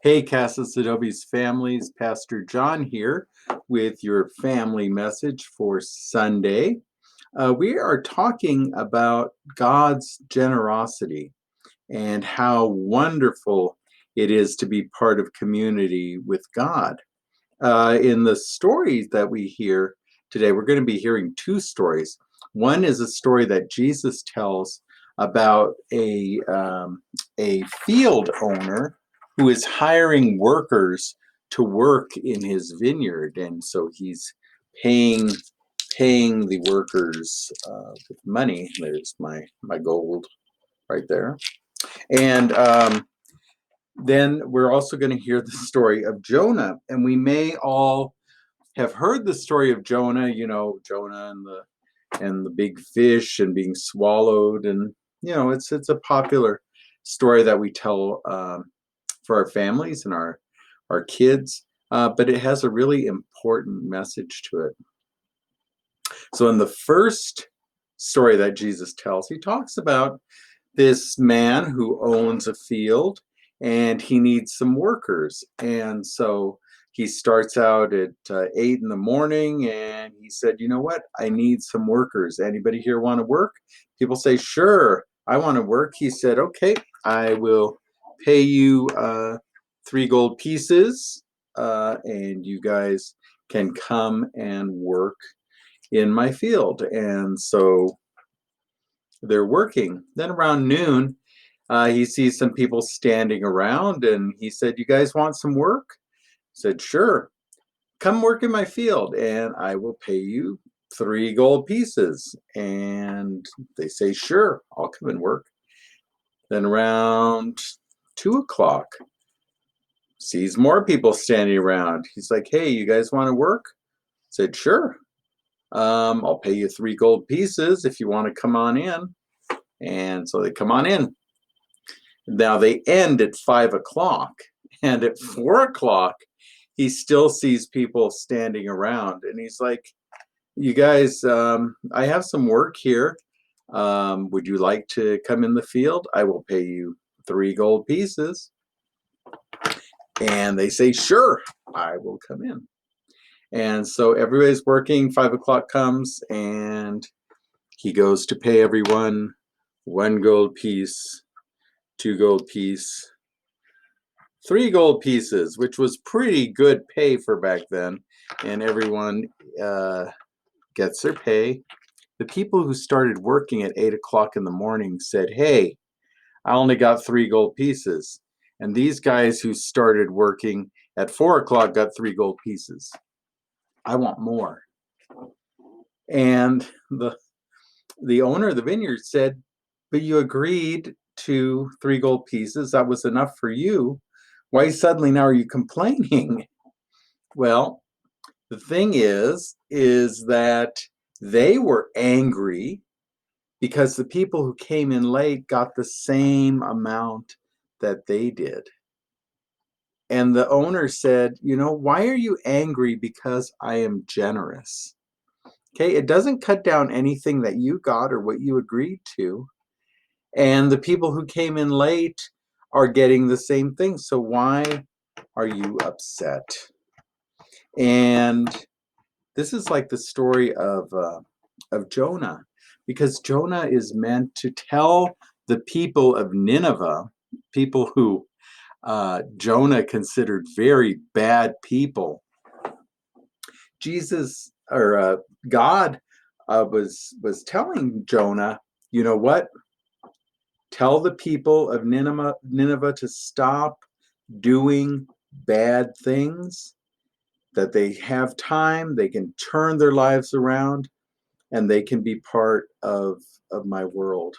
Hey, Casas Adobe's families, Pastor John here with your family message for Sunday. We are talking about God's generosity and how wonderful it is to be part of community with God. In the stories that we hear today, we're going to be hearing two stories. One is a story that Jesus tells about a field owner who is hiring workers to work in his vineyard, and so he's paying the workers with money. There's my gold right there, and then we're also going to hear the story of Jonah, and we may all have heard the story of Jonah. You know, Jonah and the big fish and being swallowed, and it's a popular story that we tell for our families and our kids, but it has a really important message to it. So in the first story that Jesus tells, he talks about this man who owns a field and he needs some workers. And so he starts out at 8 in the morning and he said, you know what? I need some workers. Anybody here want to work? People say, sure, I want to work. He said, okay, I will pay you 3 gold pieces and you guys can come and work in my field. And so they're working. Then around noon, he sees some people standing around and he said, you guys want some work? I said, sure, come work in my field and I will pay you 3 gold pieces. And they say, sure, I'll come and work. Then around 2 o'clock, sees more people standing around. He's like, hey, you guys want to work? I said, sure. I'll pay you 3 gold pieces if you want to come on in. And so they come on in. Now they end at 5 o'clock, and at 4 o'clock, he still sees people standing around, and he's like, "You guys, I have some work here. Would you like to come in the field? I will pay you 3 gold pieces." And they say, "Sure, I will come in." And so everybody's working. 5 o'clock comes, and he goes to pay everyone 1 gold piece, 2 gold piece, 3 gold pieces, which was pretty good pay for back then, and everyone gets their pay. The people who started working at 8 o'clock in the morning said, hey, I only got 3 gold pieces. And these guys who started working at 4 o'clock got 3 gold pieces. I want more. And the owner of the vineyard said, but you agreed to 3 gold pieces. That was enough for you. Why suddenly now are you complaining? Well, the thing is that they were angry because the people who came in late got the same amount that they did. And the owner said, why are you angry because I am generous? Okay, it doesn't cut down anything that you got or what you agreed to. And the people who came in late are getting the same thing. So why are you upset? And this is like the story of Jonah, because Jonah is meant to tell the people of Nineveh, people who Jonah considered very bad people. God was telling Jonah, you know what? Tell the people of Nineveh to stop doing bad things, that they have time, they can turn their lives around, and they can be part of my world.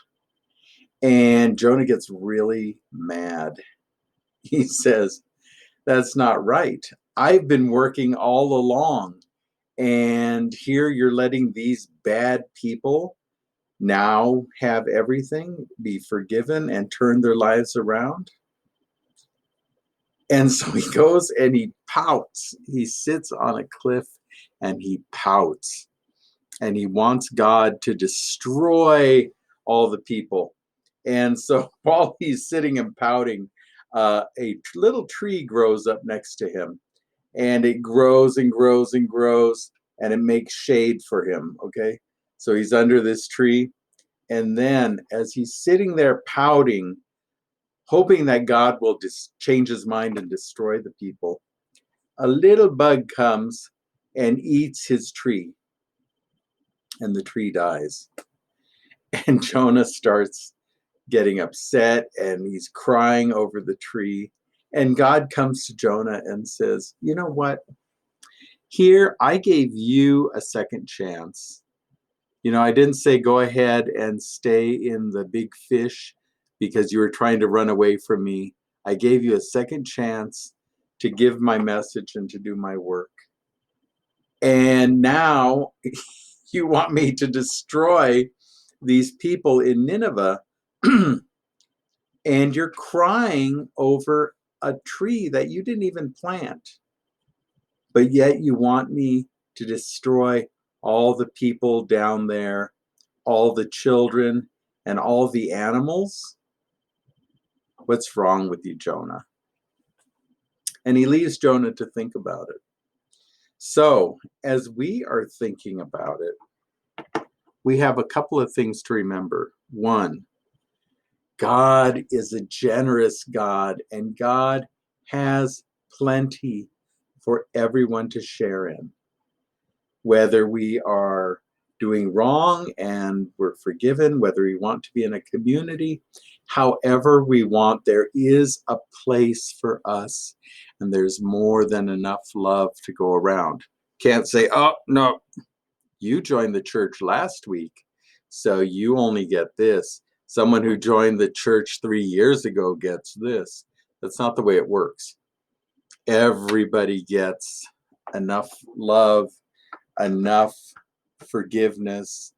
And Jonah gets really mad. He says, that's not right. I've been working all along, and here you're letting these bad people now have everything, be forgiven, and turn their lives around. And so he goes and he pouts. He sits on a cliff and he pouts. And he wants God to destroy all the people. And so while he's sitting and pouting, a little tree grows up next to him, and it grows and grows and grows, and it makes shade for him. Okay, so he's under this tree, and then as he's sitting there pouting, hoping that God will just change his mind and destroy the people, a little bug comes and eats his tree, and the tree dies. And Jonah starts getting upset, and he's crying over the tree. And God comes to Jonah and says, "You know what? Here, I gave you a second chance. I didn't say go ahead and stay in the big fish because you were trying to run away from me. I gave you a second chance to give my message and to do my work. And now you want me to destroy these people in Nineveh, and you're crying over a tree that you didn't even plant, but yet you want me to destroy all the people down there, all the children, and all the animals? What's wrong with you, Jonah?" And he leaves Jonah to think about it. So, as we are thinking about it, we have a couple of things to remember. One, God is a generous God, and God has plenty for everyone to share in. Whether we are doing wrong and we're forgiven, whether we want to be in a community, however we want, there is a place for us, and there's more than enough love to go around. Can't say, "Oh, no, you joined the church last week, so you only get this. Someone who joined the church 3 years ago gets this." That's not the way it works. Everybody gets enough love, enough forgiveness,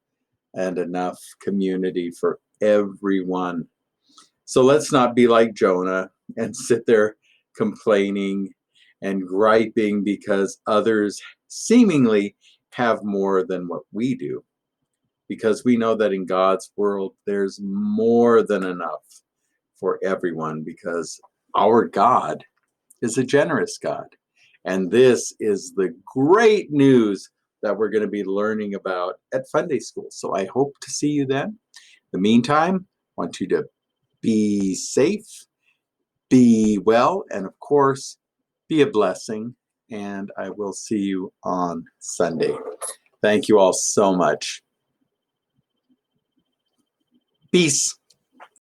and enough community for everyone. So let's not be like Jonah and sit there complaining and griping because others seemingly have more than what we do. Because we know that in God's world, there's more than enough for everyone, because our God is a generous God. And this is the great news that we're going to be learning about at Sunday School. So I hope to see you then. In the meantime, I want you to be safe, be well, and of course, be a blessing. And I will see you on Sunday. Thank you all so much. Peace.